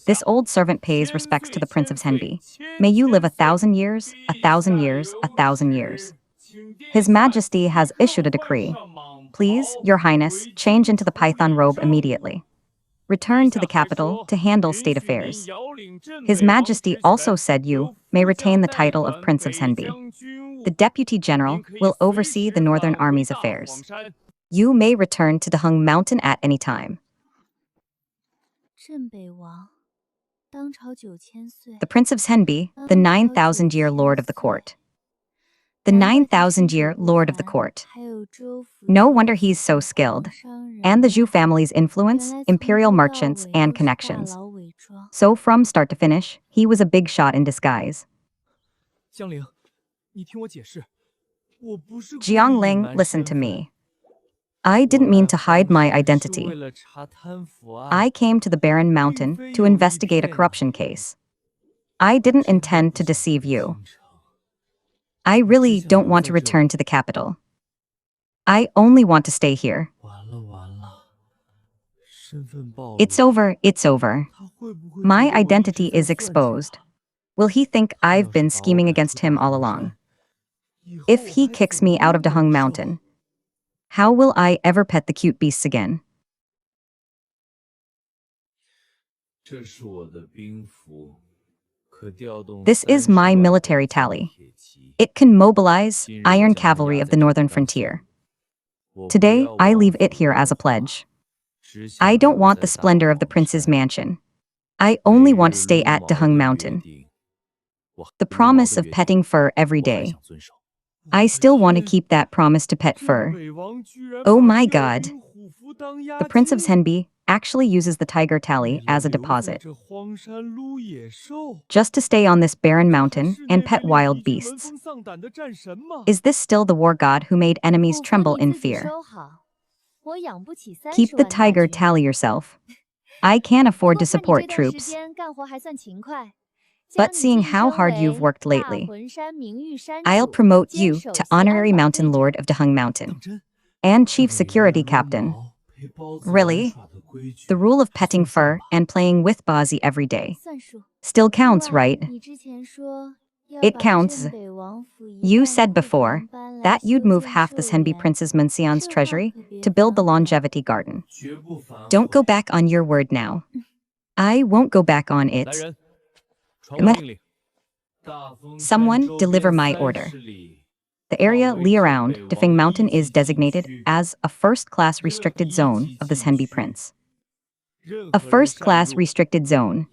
This old servant pays respects to the Prince of Henbi. May you live 1,000 years, 1,000 years, 1,000 years. His Majesty has issued a decree. Please, Your Highness, change into the python robe immediately. Return to the capital to handle state affairs. His Majesty also said you may retain the title of Prince of Henbi. The Deputy General will oversee the Northern Army's affairs. You may return to Daheng Mountain at any time. The Prince of Henbi, the 9,000-year Lord of the Court. The 9,000-year Lord of the Court. No wonder he's so skilled. And the Zhu family's influence, imperial merchants, and connections. So from start to finish, he was a big shot in disguise. Jiangling, listen to me. I didn't mean to hide my identity. I came to the Barren Mountain to investigate a corruption case. I didn't intend to deceive you. I really don't want to return to the capital. I only want to stay here. It's over, it's over. My identity is exposed. Will he think I've been scheming against him all along? If he kicks me out of Daheng Mountain, how will I ever pet the cute beasts again? This is my military tally. It can mobilize iron cavalry of the northern frontier. Today, I leave it here as a pledge. I don't want the splendor of the prince's mansion. I only want to stay at Daheng Mountain. The promise of petting fur every day. I still want to keep that promise to pet fur. Oh my god. The Prince of Henbi actually uses the tiger tally as a deposit. Just to stay on this barren mountain and pet wild beasts. Is this still the war god who made enemies tremble in fear? Keep the tiger tally yourself. I can't afford to support troops. But seeing how hard you've worked lately, I'll promote you to Honorary Mountain Lord of Daheng Mountain and Chief Security Captain. Really? The rule of petting fur and playing with Bazi every day still counts, right? It counts. You said before that you'd move half the Henbi Prince's Munxian's treasury to build the longevity garden. Don't go back on your word now. I won't go back on it. Someone deliver my order. The area around Dafeng Mountain is designated as a first-class restricted zone of the Henbi Prince. A first-class restricted zone.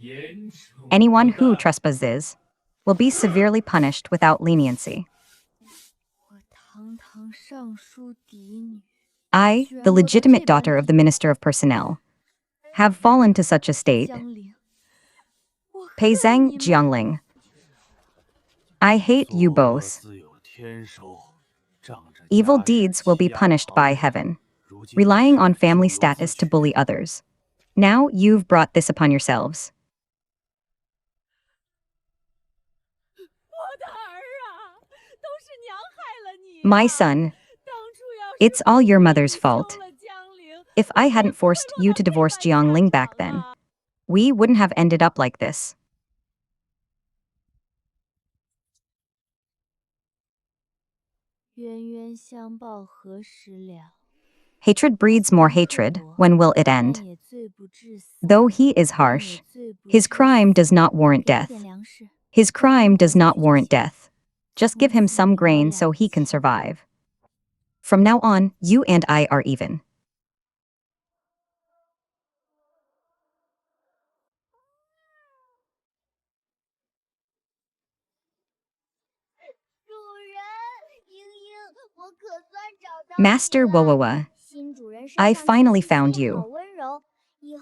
Anyone who trespasses will be severely punished without leniency. I, the legitimate daughter of the Minister of Personnel, have fallen to such a state. Pei Zhang Jiangling. I hate you both. Evil deeds will be punished by heaven, relying on family status to bully others. Now you've brought this upon yourselves. My son, it's all your mother's fault. If I hadn't forced you to divorce Jiangling back then, we wouldn't have ended up like this. Hatred breeds more hatred. When will it end? Though he is harsh, his crime does not warrant death. His crime does not warrant death. Just give him some grain so he can survive. From now on, you and I are even. Master Wowowa, I finally found you.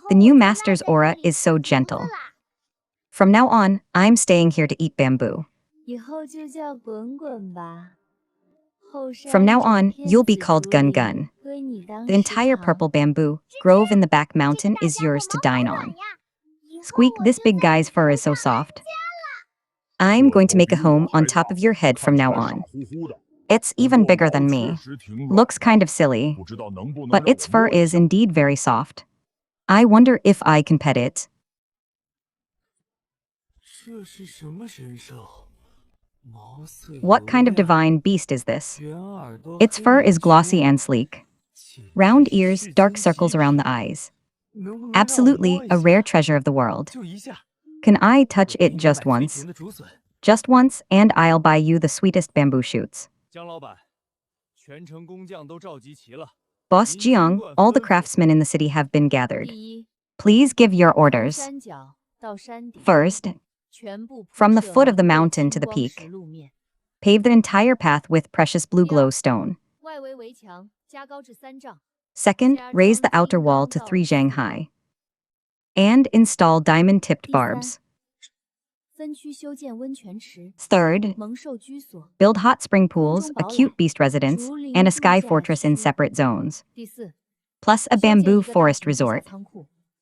The new master's aura is so gentle. From now on, I'm staying here to eat bamboo. From now on, you'll be called Gun Gun. The entire purple bamboo grove in the back mountain is yours to dine on. Squeak, this big guy's fur is so soft. I'm going to make a home on top of your head from now on. It's even bigger than me. Looks kind of silly, but its fur is indeed very soft. I wonder if I can pet it. What kind of divine beast is this? Its fur is glossy and sleek. Round ears, dark circles around the eyes. Absolutely a rare treasure of the world. Can I touch it just once? Just once, and I'll buy you the sweetest bamboo shoots. Boss Jiang, all the craftsmen in the city have been gathered. Please give your orders. First, from the foot of the mountain to the peak, pave the entire path with precious blue glow stone. Second, raise the outer wall to 3 zhang high. And install diamond-tipped barbs. Third, build hot spring pools, a cute beast residence, and a sky fortress in separate zones. Plus a bamboo forest resort.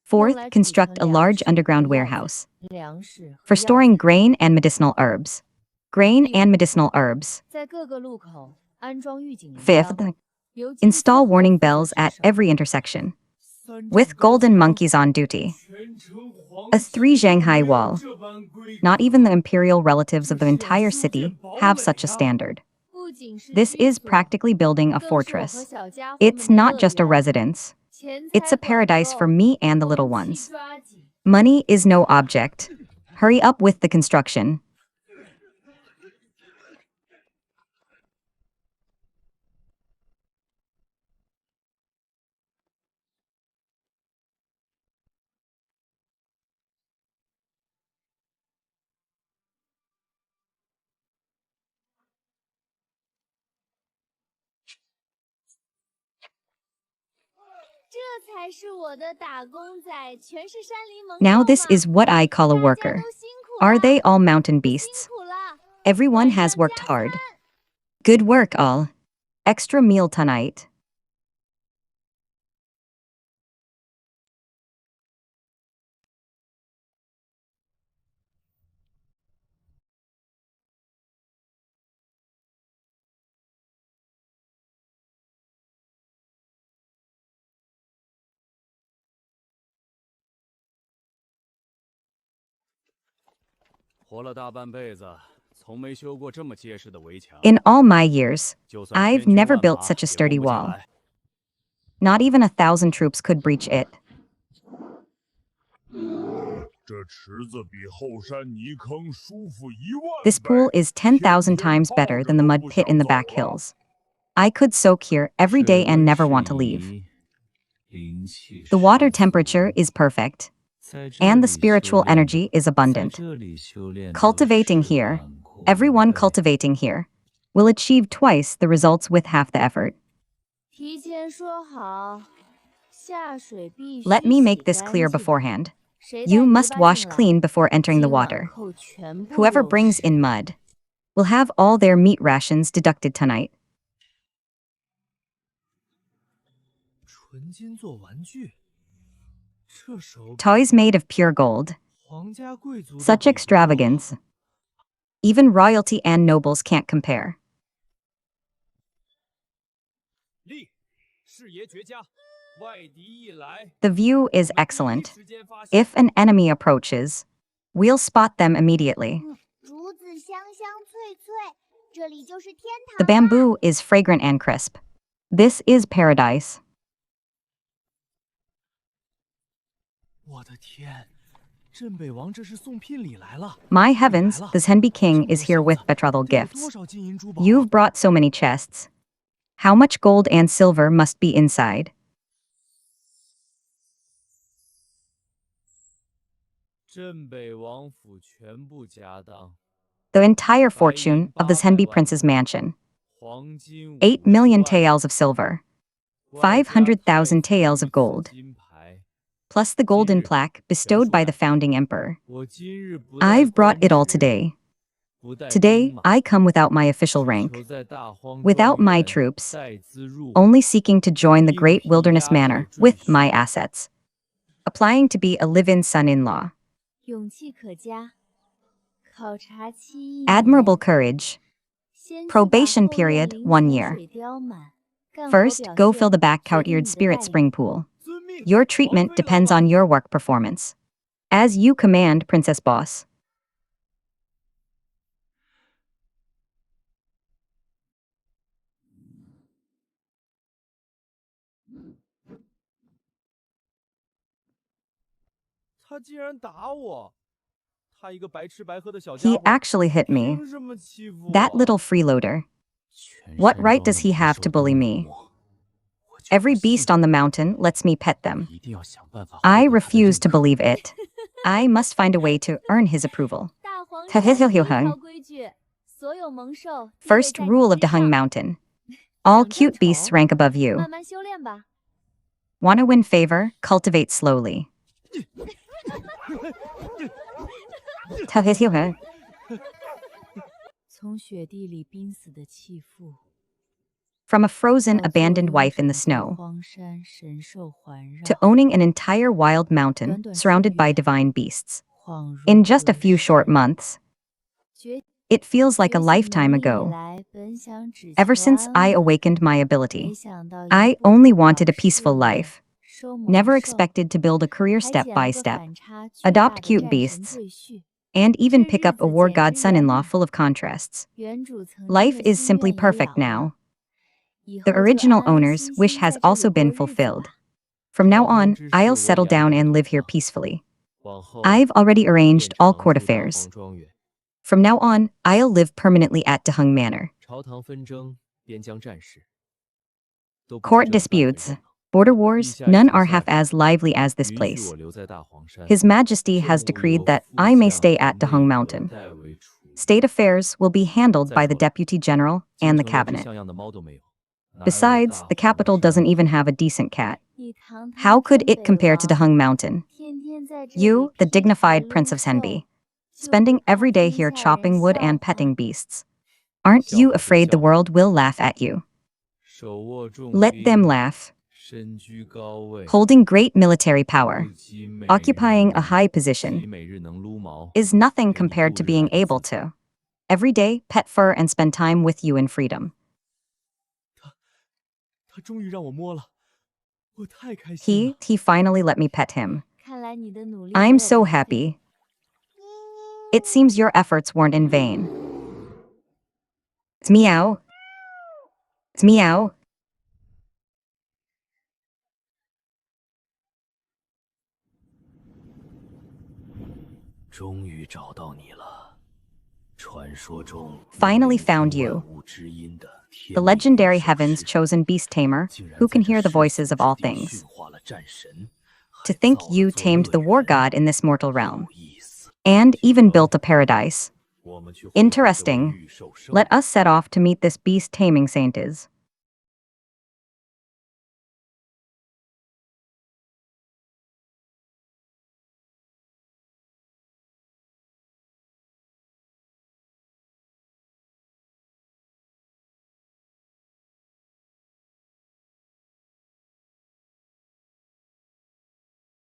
Fourth, construct a large underground warehouse for storing grain and medicinal herbs. Grain and medicinal herbs. Fifth, install warning bells at every intersection, with golden monkeys on duty. A 3 Shanghai wall. Not even the imperial relatives of the entire city have such a standard. This is practically building a fortress. It's not just a residence. It's a paradise for me and the little ones. Money is no object. Hurry up with the construction. Now this is what I call a worker. Are they all mountain beasts? Everyone has worked hard. Good work all. Extra meal tonight. In all my years, I've never built such a sturdy wall. Not even 1,000 troops could breach it. This pool is 10,000 times better than the mud pit in the back hills. I could soak here every day and never want to leave. The water temperature is perfect, and the spiritual energy is abundant. Cultivating here, everyone cultivating here, will achieve twice the results with half the effort. Let me make this clear beforehand. You must wash clean before entering the water. Whoever brings in mud will have all their meat rations deducted tonight. Toys made of pure gold. Such extravagance. Even royalty and nobles can't compare. The view is excellent. If an enemy approaches, we'll spot them immediately. The bamboo is fragrant and crisp. This is paradise. My heavens, the Zhenbi king is here with betrothal gifts. You've brought so many chests. How much gold and silver must be inside? The entire fortune of the Zhenbi prince's mansion. 8 million taels of silver, 500,000 taels of gold, plus the golden plaque bestowed by the founding emperor. I've brought it all today. Today, I come without my official rank, without my troops, only seeking to join the great wilderness manor with my assets, applying to be a live-in son-in-law. Admirable courage. Probation period, 1 year. First, go fill the back courtyard spirit spring pool. Your treatment depends on your work performance. As you command, Princess Boss. 他竟然打我！他一个白吃白喝的小家 He 伙， actually hit me. 凭什么欺负我？ That little freeloader. What right does he have to bully me? Every beast on the mountain lets me pet them. I refuse to believe it. I must find a way to earn his approval. First rule of Dahung Mountain. All cute beasts rank above you. Want to win favor? Cultivate slowly. From a frozen, abandoned wife in the snow to owning an entire wild mountain surrounded by divine beasts. In just a few short months, it feels like a lifetime ago. Ever since I awakened my ability, I only wanted a peaceful life. Never expected to build a career step by step, adopt cute beasts, and even pick up a war god son-in-law full of contrasts. Life is simply perfect now. The original owner's wish has also been fulfilled. From now on, I'll settle down and live here peacefully. I've already arranged all court affairs. From now on, I'll live permanently at Dahung Manor. Court disputes, border wars, none are half as lively as this place. His Majesty has decreed that I may stay at Dahung Mountain. State affairs will be handled by the Deputy General and the Cabinet. Besides, the capital doesn't even have a decent cat. How could it compare to Dahung Mountain? You, the dignified Prince of Senbi, spending every day here chopping wood and petting beasts. Aren't you afraid the world will laugh at you? Let them laugh. Holding great military power, occupying a high position, is nothing compared to being able to every day pet fur and spend time with you in freedom. He finally let me pet him. I'm so happy. It seems your efforts weren't in vain. Meow. Meow. 终于找到你了。传说中 Finally found you. The legendary heaven's chosen beast tamer, who can hear the voices of all things. To think you tamed the war god in this mortal realm, and even built a paradise. Interesting. Let us set off to meet this beast taming saint is.